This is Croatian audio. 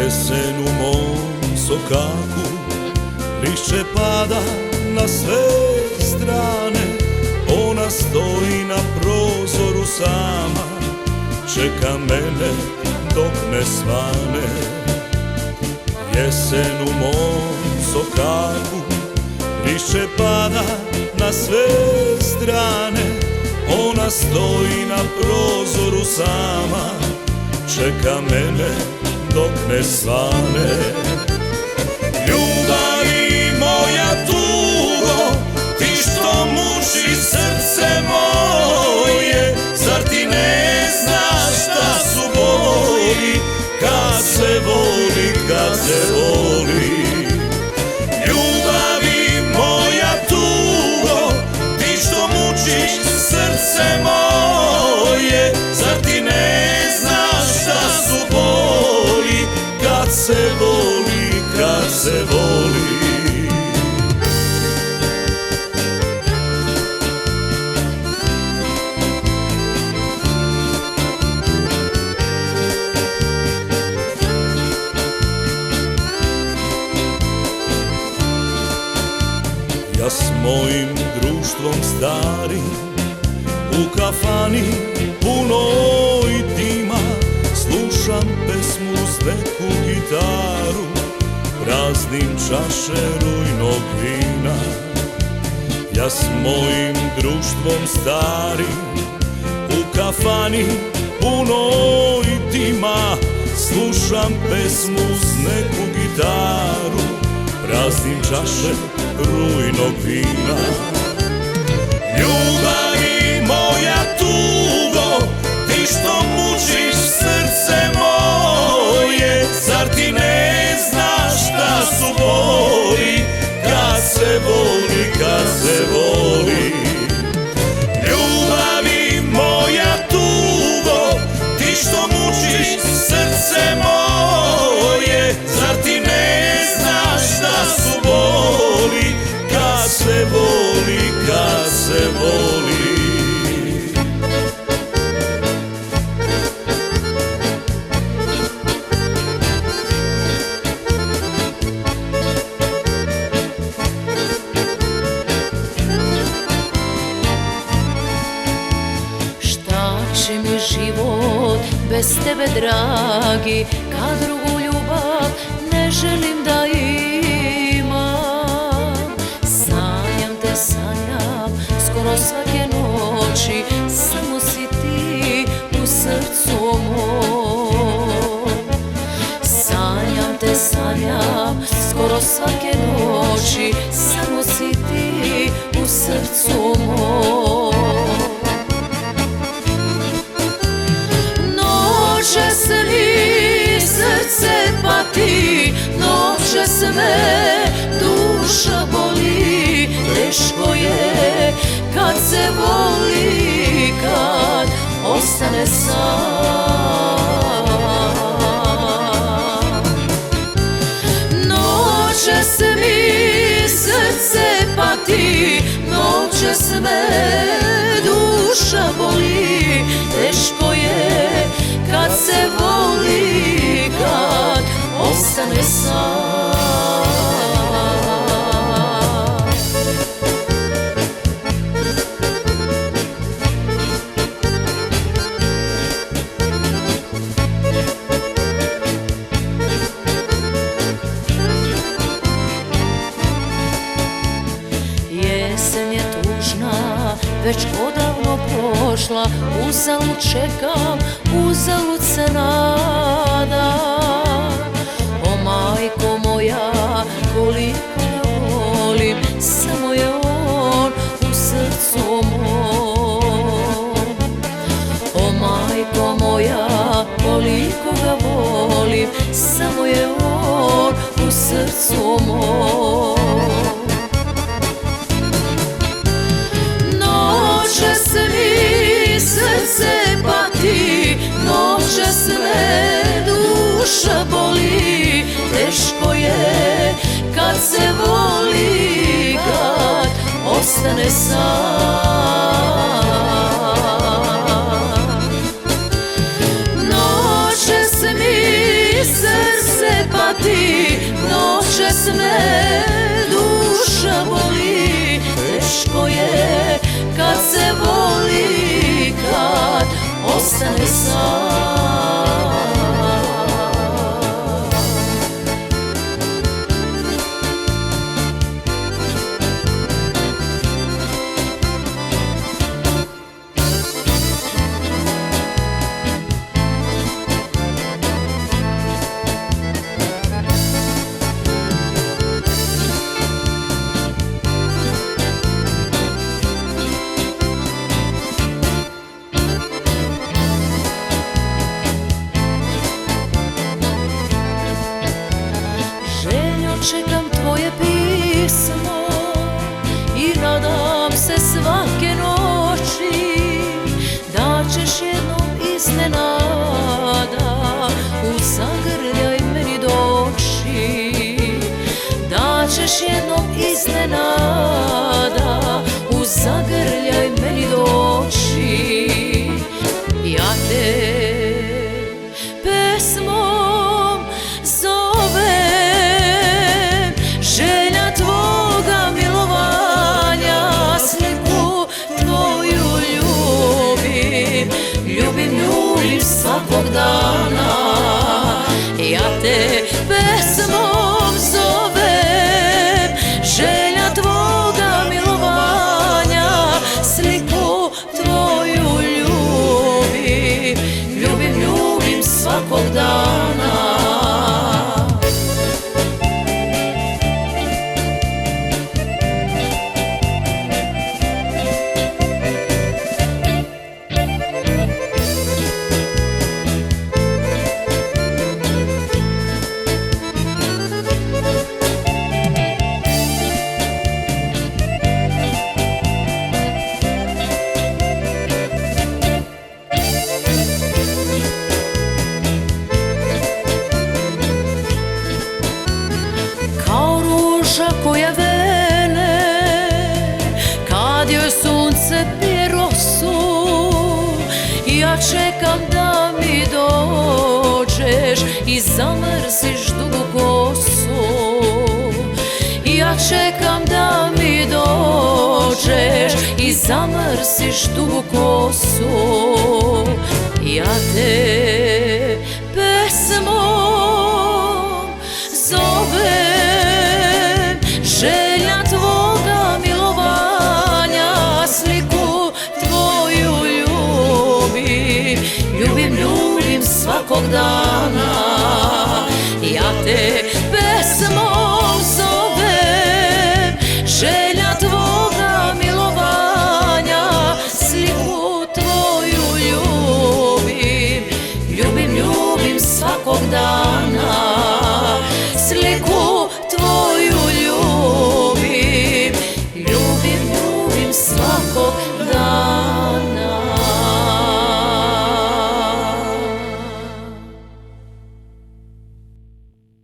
Jesen u mom sokaku, lišće pada na sve strane. Ona stoji na prozoru sama, čeka mene dok ne svane. Jesen u mom sokaku, lišće pada na sve strane. Ona stoji na prozoru sama, čeka mene dok ne svane. Ljubavi moja tugo, ti što muči srce moje, zar ti ne znaš šta su boli, kad se voli, kad se voli. Ljubavi moja tugo, ti što mučiš srce moje, zar ti ne znaš šta su boli, kad se voli, kad se voli. Ja s mojim društvom starim u kafani punoj dima slušam pesmu uz neku gitaru, praznim čaše rujnog vina. Ja s mojim društvom starim u kafani punoj dima slušam pesmu uz neku gitaru, praznim čaše rujnog vina. Ljubavi moja tugo, ti što mučiš srce moje, zar ti ne znaš šta su boli, kad se voli, kad se voli. Ljubavi moja tugo, ti što mučiš srce moje, zar ti ne znaš šta su boli, kad se voli, kad se voli. Šta će mi život bez tebe, dragi, kad drugu ljubav ne želim da imam? Sanjam te, sanjam, skoro svake noći, samo si ti u srcu mom. Sanjam te, sanjam, skoro svake noći, samo si ti u srcu mom. Noćas mi srce pati, noćas me duša boli, teško je kad se voli, kad ostane sam. Noćas mi srce pati, noćas me duša boli, teško je kad se voli, kad ostane sam. Jesen je tužna, već odavno prošla, uzalud čekam, uzalud se nadam. O majko moja, koliko ga volim, samo je on u srcu mom. O majko moja, koliko ga volim, samo je on u srcu mom. Noćas mi srce pati, noćas me duša boli, teško je kad se voli, kad ostane sam. Noćas mi srce ti, noćas me duša boli. Teško je kad se voli, kad ostane sam. Čekam tvoje pismo i nadam se svake noći da ćeš jednom iznenada u zagrljaj meni doći, da ćeš jednom iznenada u zagrljaj meni doći. Ja te pesmom zovem, želja tvoga milovanja, sliku tvoju ljubim, ljubim svakog dana. Ja te pesmom zovem, želja tvoga milovanja, sliku tvoju ljubim svakog dana. Koja vene, kad joj sunce pije rosu, ja čekam da mi dođeš i zamrsiš dugu kosu. Ja čekam da mi dođeš i zamrsiš dugu kosu. Ja te pesmom zovem, želja tvoga milovanja, sliku tvoju ljubim svakog dana. Ja te pesmom zovem, želja tvoga milovanja, sliku tvoju ljubim svakog dana.